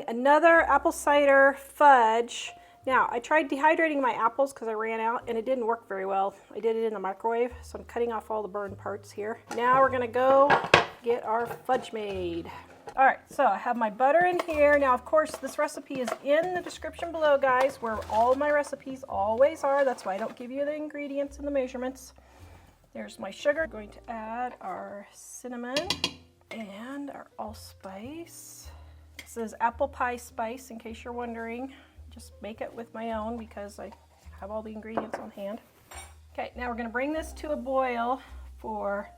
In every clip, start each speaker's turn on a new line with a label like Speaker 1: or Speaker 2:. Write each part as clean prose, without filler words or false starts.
Speaker 1: another apple cider fudge. Now, I tried dehydrating my apples because I ran out and it didn't work very well. I did it in the microwave, so I'm cutting off all the burned parts here. Now we're gonna go get our fudge made. All right, so I have my butter in here. Now, of course, this recipe is in the description below, guys, where all my recipes always are. That's why I don't give you the ingredients and the measurements. There's my sugar. We're going to add our cinnamon and our allspice. This is apple pie spice, in case you're wondering. Just make it with my own because I have all the ingredients on hand. Okay, now we're going to bring this to a boil for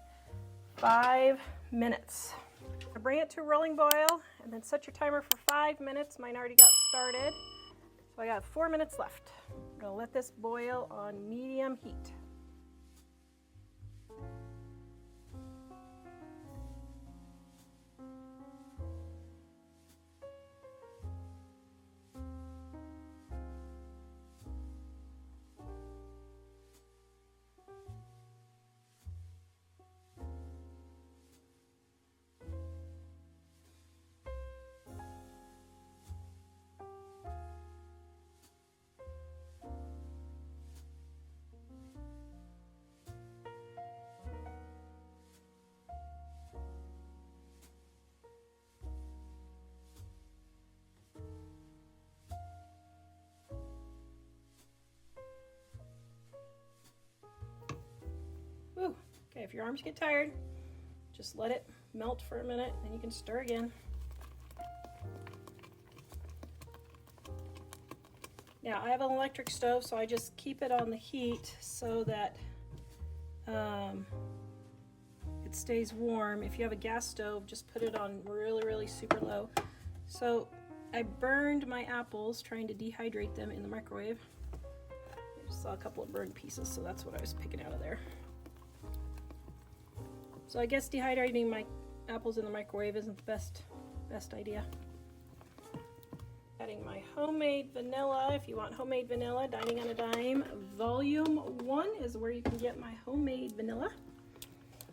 Speaker 1: 5 minutes. Bring it to a rolling boil and then set your timer for 5 minutes. Mine already got started, so I got 4 minutes left. I'm going to let this boil on medium heat. Whew. Okay, if your arms get tired, just let it melt for a minute, then you can stir again. Now, I have an electric stove, so I just keep it on the heat so that it stays warm. If you have a gas stove, just put it on really, really super low. So I burned my apples trying to dehydrate them in the microwave. I just saw a couple of burned pieces, so that's what I was picking out of there. So I guess dehydrating my apples in the microwave isn't the best idea. Adding my homemade vanilla. If you want homemade vanilla, Dining on a Dime Volume 1 is where you can get my homemade vanilla.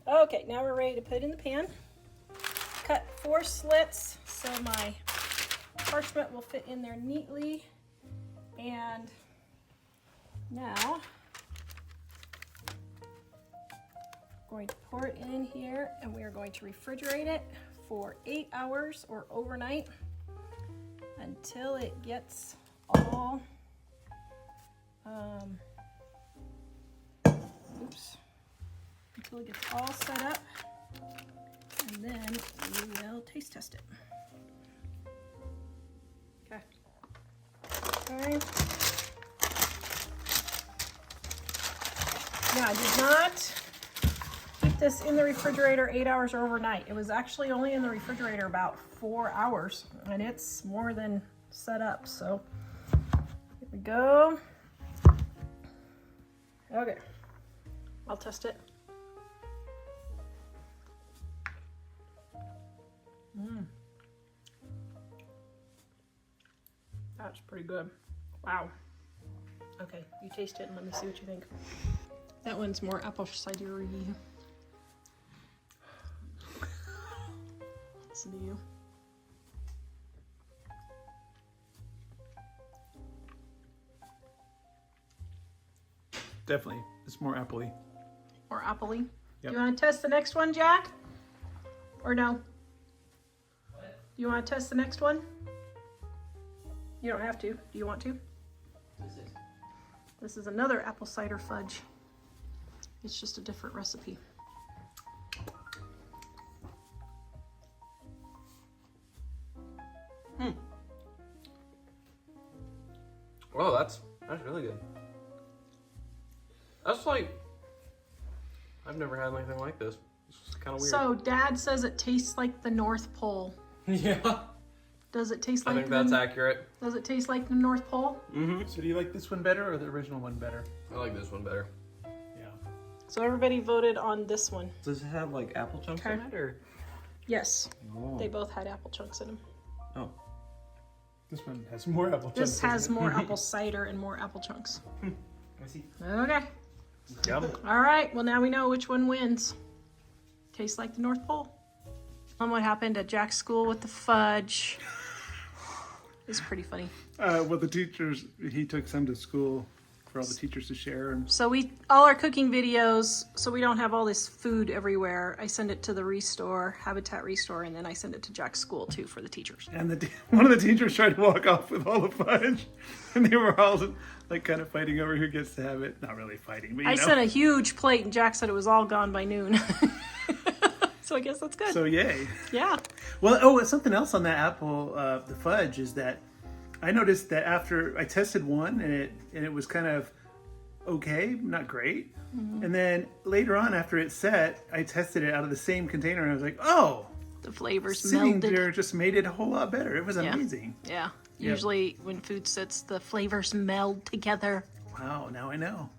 Speaker 1: Okay, now we're ready to put it in the pan. Cut 4 slits so my parchment will fit in there neatly. And now going to pour it in here, and we are going to refrigerate it for 8 hours or overnight until it gets all until it gets all set up, and then we will taste test it. Okay. Okay. Now, I did not keep this in the refrigerator 8 hours or overnight. It was actually only in the refrigerator about 4 hours, and it's more than set up. So here we go. Okay, I'll test it. That's pretty good. Wow. Okay, you taste it and let me see what you think. That one's more apple cider-y. Listen to you.
Speaker 2: Definitely. It's more appley.
Speaker 1: More appley.
Speaker 2: Yep.
Speaker 1: Do you want to test the next one, Jack? Or no? What? You want to test the next one? You don't have to. Do you want to? This is another apple cider fudge. It's just a different recipe.
Speaker 3: Oh, that's really good. That's like, I've never had anything like this. It's kind of weird.
Speaker 1: So Dad says it tastes like the North Pole.
Speaker 3: Yeah.
Speaker 1: Does it taste like?
Speaker 3: I think that's accurate.
Speaker 1: Does it taste like the North Pole?
Speaker 3: Mm-hmm.
Speaker 2: So do you like this one better or the original one better?
Speaker 3: I like this one better.
Speaker 2: Yeah.
Speaker 1: So everybody voted on this one.
Speaker 3: Does it have like apple chunks in it, or?
Speaker 1: Yes.
Speaker 3: Oh.
Speaker 1: They both had apple chunks in them.
Speaker 3: Oh.
Speaker 2: This one has more apple chunks.
Speaker 1: This has more apple cider and more apple chunks.
Speaker 3: I see.
Speaker 1: Okay.
Speaker 3: Yum.
Speaker 1: All right. Well, now we know which one wins. Tastes like the North Pole. What happened at Jack's school with the fudge? It's pretty funny.
Speaker 2: Well, the teachers, he took some to school for all the teachers to share. And
Speaker 1: So all our cooking videos, so we don't have all this food everywhere. I send it to the Restore, Habitat Restore, and then I send it to Jack's school too for the teachers.
Speaker 2: And one of the teachers tried to walk off with all the fudge, and they were all like kind of fighting over who gets to have it. Not really fighting, but
Speaker 1: I sent a huge plate, and Jack said it was all gone by noon. So I guess that's good.
Speaker 2: So yay.
Speaker 1: Yeah.
Speaker 2: Well, something else on that apple, the fudge, is that I noticed that after I tested one and it was kind of okay, not great.
Speaker 1: Mm-hmm.
Speaker 2: And then later on, after it set, I tested it out of the same container and I was like, oh,
Speaker 1: The flavors
Speaker 2: sitting
Speaker 1: melded.
Speaker 2: there just made it a whole lot better. It was amazing.
Speaker 1: Yeah.
Speaker 2: Yep.
Speaker 1: Usually when food sits, the flavors meld together.
Speaker 2: Wow, now I know.